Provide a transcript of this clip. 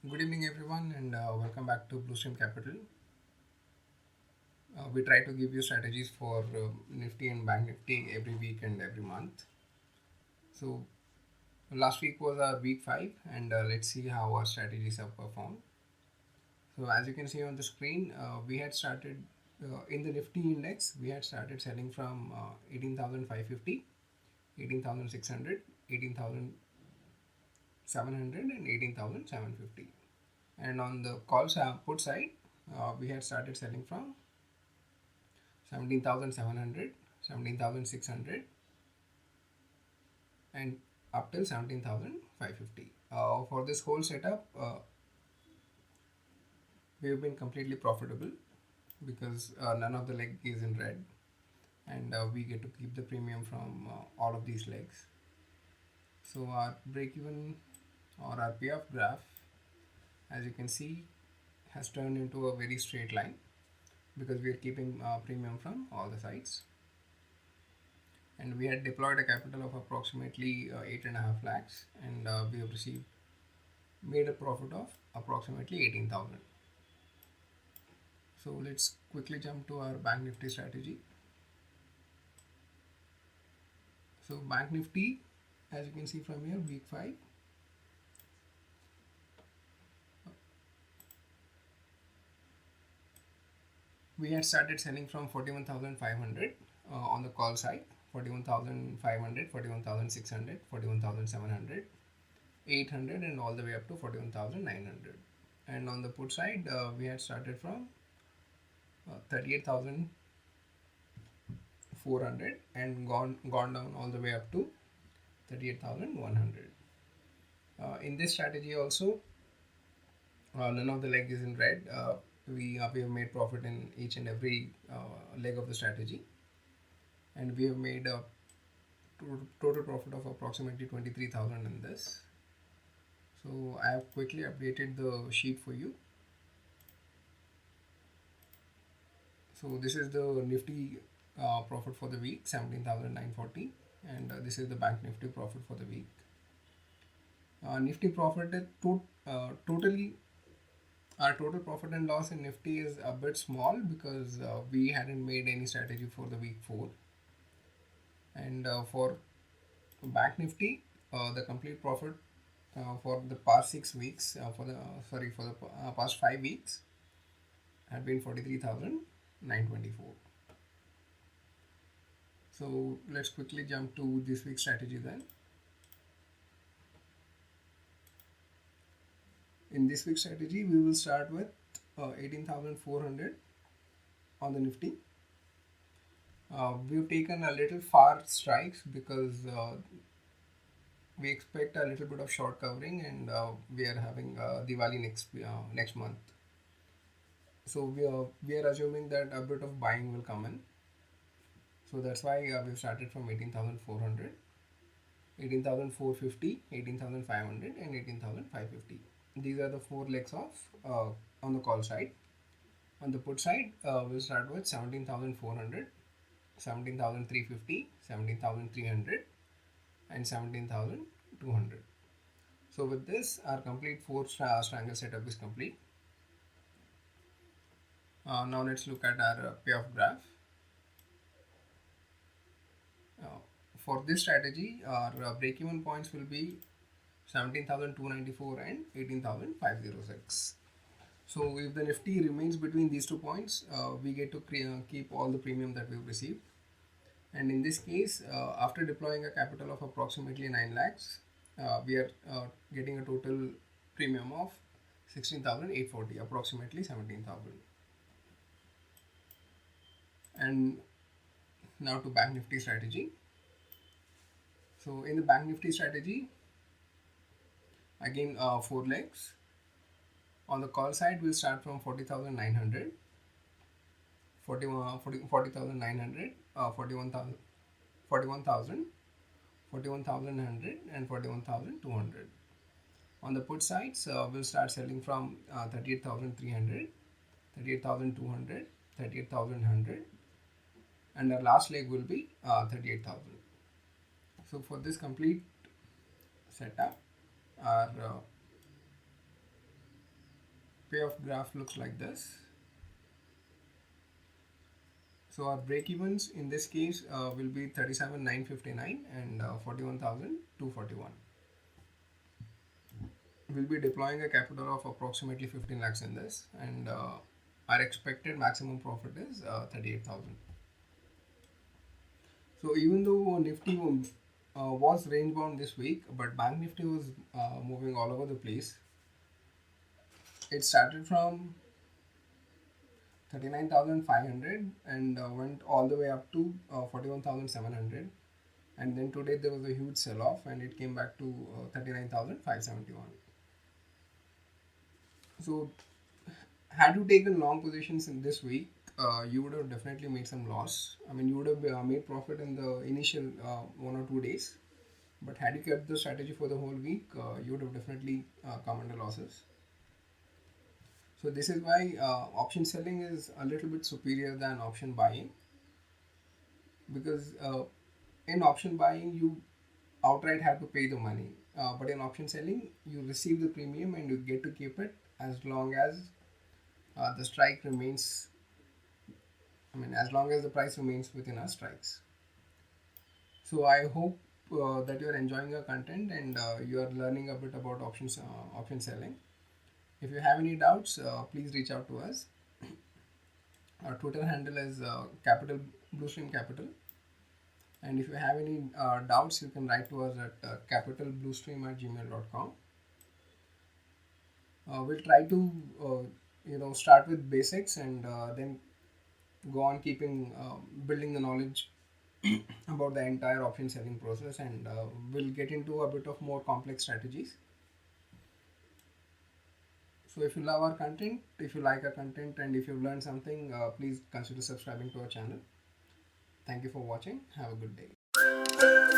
Good evening, everyone, and welcome back to Bluestream Capital. We try to give you strategies for Nifty and Bank Nifty every week and every month. So, last week was our week 5, and let's see how our strategies have performed. So, as you can see on the screen, we had started in the Nifty index, we had started selling from 18,550, 18,600, 18,700, and 18,750. And on the put side, we had started selling from 17,700, 17,600, and up till 17,550. For this whole setup, we have been completely profitable because none of the leg is in red, and we get to keep the premium from all of these legs. So our break even or our payoff graph, as you can see, has turned into a very straight line because we are keeping premium from all the sides. And we had deployed a capital of approximately 8.5 lakhs, and we have made a profit of approximately 18,000. So let's quickly jump to our Bank Nifty strategy. So Bank Nifty, as you can see from here, week 5, we had started selling from 41,500 on the call side, 41,500, 41,600, 41,700, 800, and all the way up to 41,900. And on the put side, we had started from 38,400 and gone down all the way up to 38,100. In this strategy also, none of the leg is in red. We have made profit in each and every leg of the strategy, and we have made a total profit of approximately 23,000 in this. So I have quickly updated the sheet for you. So this is the Nifty profit for the week, 17,940, and this is the Bank Nifty profit for the week. Nifty profit is totally, our total profit and loss in Nifty is a bit small because we hadn't made any strategy for the week 4. And for Bank Nifty, the complete profit for the past 6 weeks, for the past 5 weeks, had been 43,924. So let's quickly jump to this week's strategy then. In this week's strategy, we will start with 18,400 on the Nifty. We've taken a little far strikes because we expect a little bit of short covering, and we are having Diwali next month. So we are assuming that a bit of buying will come in. So that's why we've started from 18,400, 18,450, 18,500, and 18,550. These are the 4 legs of on the call side. On the put side, we'll start with 17,400, 17,350, 17,300, and 17,200. So with this, our complete 4 triangle setup is complete. Now let's look at our payoff graph. For this strategy, our break-even points will be 17,294 and 18,506. So if the Nifty remains between these 2 points, we get to keep all the premium that we've received. And in this case, after deploying a capital of approximately 9 lakhs, we are getting a total premium of 16,840, approximately 17,000. And now to Bank Nifty strategy. So in the Bank Nifty strategy, again 4 legs. On the call side, we'll start from 40,900, 40,900, 41,000, 41,000, 41,100, and 41,200. On the put sides, we'll start selling from 38,300, 38,200, 38,100, and our last leg will be 38,000. So for this complete setup, our payoff graph looks like this. So our break evens in this case will be 37,959 and 41,241. We'll be deploying a capital of approximately 15 lakhs in this, and our expected maximum profit is 38,000. So even though Nifty was range bound this week, but Bank Nifty was moving all over the place. It started from 39,500 and went all the way up to 41,700, and then today there was a huge sell off and it came back to 39,571. So had you taken long positions in this week, you would have definitely made some loss. I mean, you would have made profit in the initial 1 or 2 days, but had you kept the strategy for the whole week, you would have definitely come under losses. So this is why option selling is a little bit superior than option buying, because in option buying you outright have to pay the money, but in option selling you receive the premium and you get to keep it as long as the strike remains. I mean, as long as the price remains within our strikes. So I hope that you are enjoying our content and you are learning a bit about option selling. If you have any doubts, please reach out to us. Our Twitter handle is Capital Bluestream Capital, and if you have any doubts, you can write to us at capitalbluestream@gmail.com. We'll try to start with basics and then go on building the knowledge about the entire option selling process, and we'll get into a bit of more complex strategies. So if you love our content, if you like our content, and if you've learned something, please consider subscribing to our channel. Thank you for watching. Have a good day.